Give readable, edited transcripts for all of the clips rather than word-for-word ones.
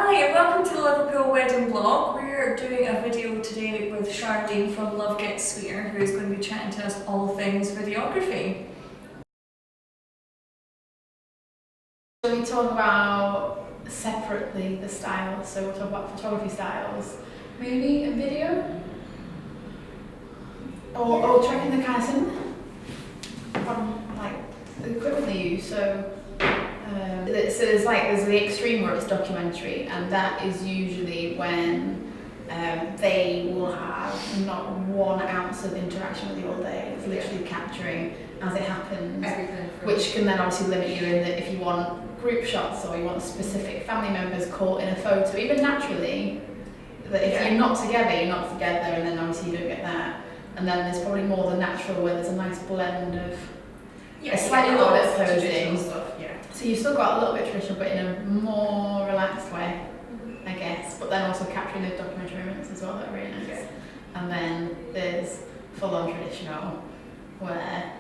Hi and welcome to the Liverpool wedding vlog. We're doing a video today with Charlene from Love Gets Sweeter, who is going to be chatting to us all things videography. So we talk about separately the styles, so we'll talk about photography styles, maybe a video? Or tracking the kind of like the equipment they use. So there's the extreme where it's documentary, and that is usually when they will have not 1 ounce of interaction with you all day. It's literally capturing as it happens, which can then obviously limit you in that if you want group shots or you want specific family members caught in a photo, even naturally, that if you're not together, you're not together, and then obviously you don't get that. And then there's probably more the natural where there's a nice blend of a slightly little bit of posing stuff. So you've still got a little bit traditional, but in a more relaxed way, I guess. But then also capturing those documentary moments as well that are really nice. Yeah. And then there's full-on traditional, where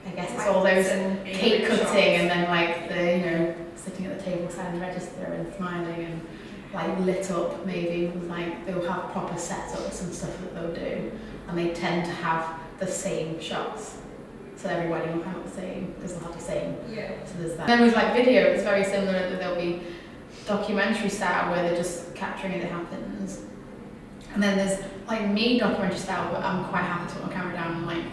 I guess it's all those cake cutting and then like the sitting at the table signing register and smiling and like lit up maybe with like they'll have proper setups and stuff that they'll do, and they tend to have the same shots. So every wedding will come up the same, because they'll have the same. Yeah. So there's that. Then with like video, it's very similar that there'll be documentary style where they're just capturing it happens. And then there's like me documentary style, but I'm quite happy to put my camera down and like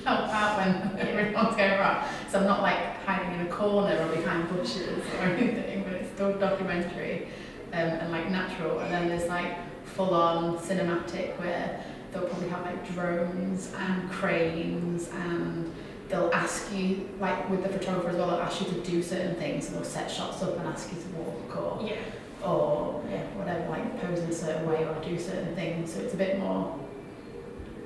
help out when everyone's going wrong. So I'm not like hiding in a corner or behind bushes or anything, but it's still documentary and like natural. And then there's like full on cinematic where they'll probably have like drones and cranes, and they'll ask you, like with the photographer as well, they'll ask you to do certain things. So they'll set shots up and ask you to walk or whatever, like pose in a certain way or do certain things. So it's a bit more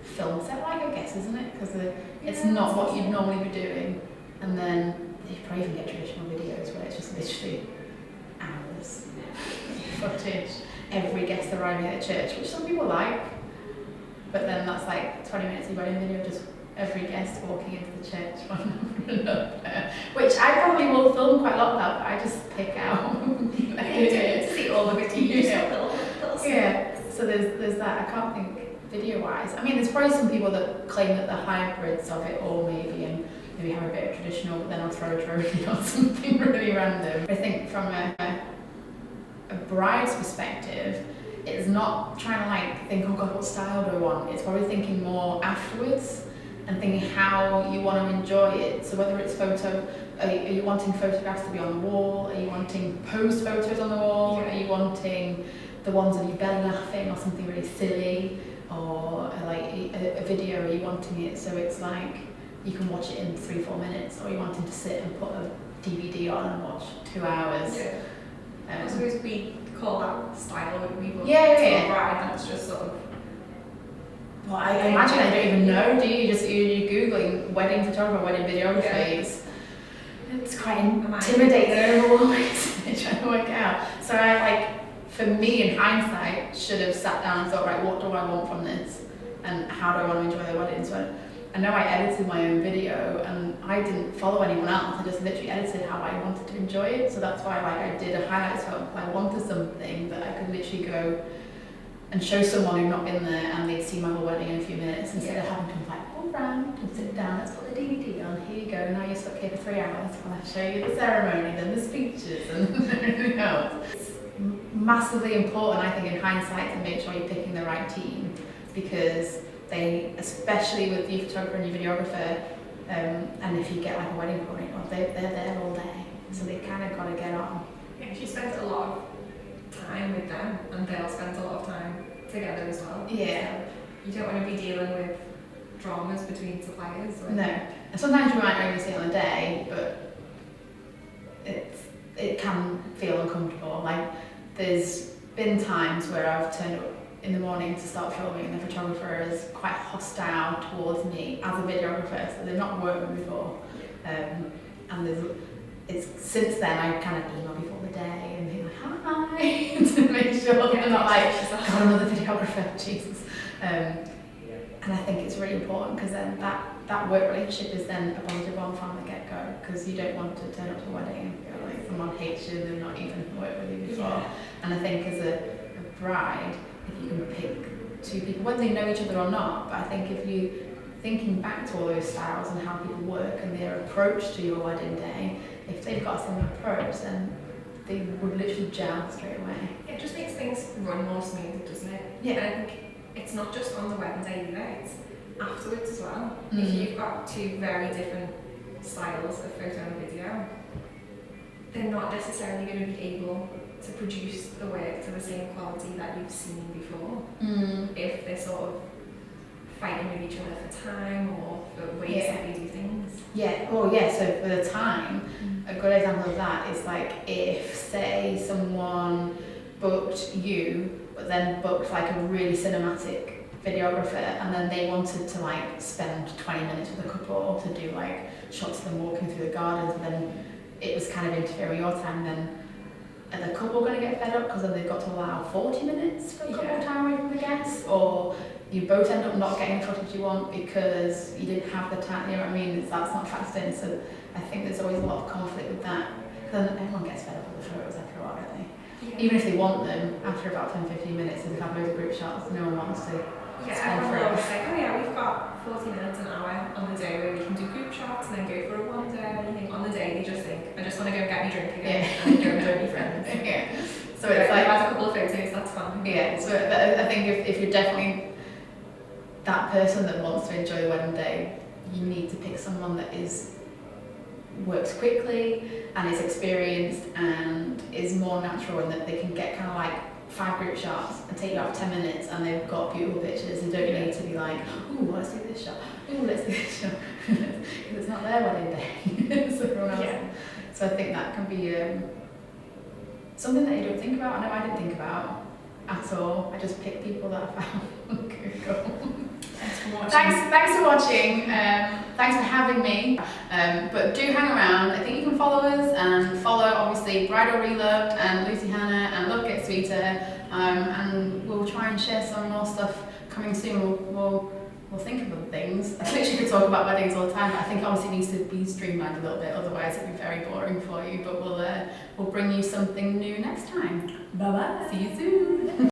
film set-like, I guess, isn't it? Because it's not what you'd normally be doing. And then you probably even get traditional videos where it's just literally hours footage, every guest arriving at a church, which some people like. But then that's like 20 minutes of wedding video, just every guest walking into the church one after another. Which I probably will film quite a lot of that, but I just pick out. To see all of it. Yeah. So there's that. I can't think video-wise. I mean, there's probably some people that claim that they're hybrids of it all maybe, and maybe have a bit of traditional, but then I'll throw a trophy or something really random. I think from a bride's perspective, it's not trying to like think, oh god, what style do I want? It's probably thinking more afterwards and thinking how you want to enjoy it. So whether it's photo, are you wanting photographs to be on the wall? Are you wanting posed photos on the wall? Are you wanting the ones of you belly laughing or something really silly? Or like a video, are you wanting it so it's like you can watch it in 3-4 minutes? Or are you wanting to sit and put a DVD on and watch 2 hours? Yeah. I suppose we call that style when we go to a bride, that's just sort of. Well, I imagine I don't even know. Do you just you're googling wedding photographer, wedding videography? It's quite intimidating and overwhelming trying to work out. So for me in hindsight, should have sat down and thought, right, what do I want from this, and how do I want to enjoy the wedding? So I know I edited my own video, and I didn't follow anyone else. I just literally edited how I wanted to enjoy it. So that's why I did a highlights film. I wanted something that I could literally go and show someone who'd not been there, and they'd see my whole wedding in a few minutes instead of having to like walk around and sit down. Let's put the DVD on. Here you go. Now you're stuck here for 3 hours. When I show you the ceremony, then the speeches, and everything else. It's massively important, I think, in hindsight, to make sure you're picking the right team, because they, especially with your photographer and your videographer, and if you get like a wedding coordinator, they're there all day, so they kind of got to get on. Yeah, she spends a lot of time with them, and they'll spend a lot of time together as well. Yeah. So you don't want to be dealing with dramas between suppliers. No. And sometimes you might only see it on a day, but it can feel uncomfortable. Like there's been times where I've turned up in the morning to start filming, and the photographer is quite hostile towards me as a videographer, so they've not worked with me before. And it's since then I kind of email before the day and be like, hi, to make sure they're not like, God, another videographer, Jesus. And I think it's really important, because then that work relationship is then a positive one from the get-go, because you don't want to turn up to a wedding and feel like someone hates you and they've not even worked with you before. And I think as a bride, if you can pick two people, whether they know each other or not, but I think if you thinking back to all those styles and how people work and their approach to your wedding day, if they've got a similar approach, then they would literally gel straight away. It just makes things run more smoothly, doesn't it? Yeah. And I think it's not just on the wedding day either, it's afterwards as well. Mm. If you've got two very different styles of photo and video, they're not necessarily going to be able to produce the work to the same quality that you've seen before. If they're sort of fighting with each other for time or for ways that they do things. Yeah, well, yeah, so for the time, a good example of that is like if, say, someone booked you, but then booked like a really cinematic videographer, and then they wanted to like spend 20 minutes with a couple to do like shots of them walking through the gardens, and then it was kind of interfering with your time, then are the couple going to get fed up because then they've got to allow 40 minutes for a couple time away from the guests, or you both end up not getting the footage you want because you didn't have the time, you know what I mean? That's not factored in, so I think there's always a lot of conflict with that. Then everyone gets fed up with the photos after a while, don't they? Yeah. Even if they want them, after about 10-15 minutes, and they've had loads of group shots, no one wants to Yeah, spend everyone forever. always say, oh yeah, we've got 40 minutes, an hour on the day where we can do group shots and then go for a wander and anything. On the day, they just think, I just want to go and get me drink again and then go and join me friends. Yeah. So So it's like, I've had a couple of photos, that's fun. yeah, so I think if you're definitely that person that wants to enjoy the wedding day, you need to pick someone that works quickly and is experienced and is more natural, and that they can get kind of like 5 group shots and take you out 10 minutes and they've got beautiful pictures and don't need to be like, oh, let's do this shot, oh, let's do this shot, because it's not their wedding day, it's everyone else. Yeah. So I think that can be something that you don't think about. I know I didn't think about at all. I just picked people that I found on Google. Thanks for watching. Thanks for watching. Thanks for having me. But do hang around. I think you can follow us and follow obviously Bridal Reloved and Lucy Hannah and Love Gets Sweeter. And we'll try and share some more stuff coming soon. We'll think of other things. I literally could talk about weddings all the time, but I think obviously it needs to be streamlined a little bit, otherwise it'll be very boring for you. But we'll bring you something new next time. Bye bye. See you soon.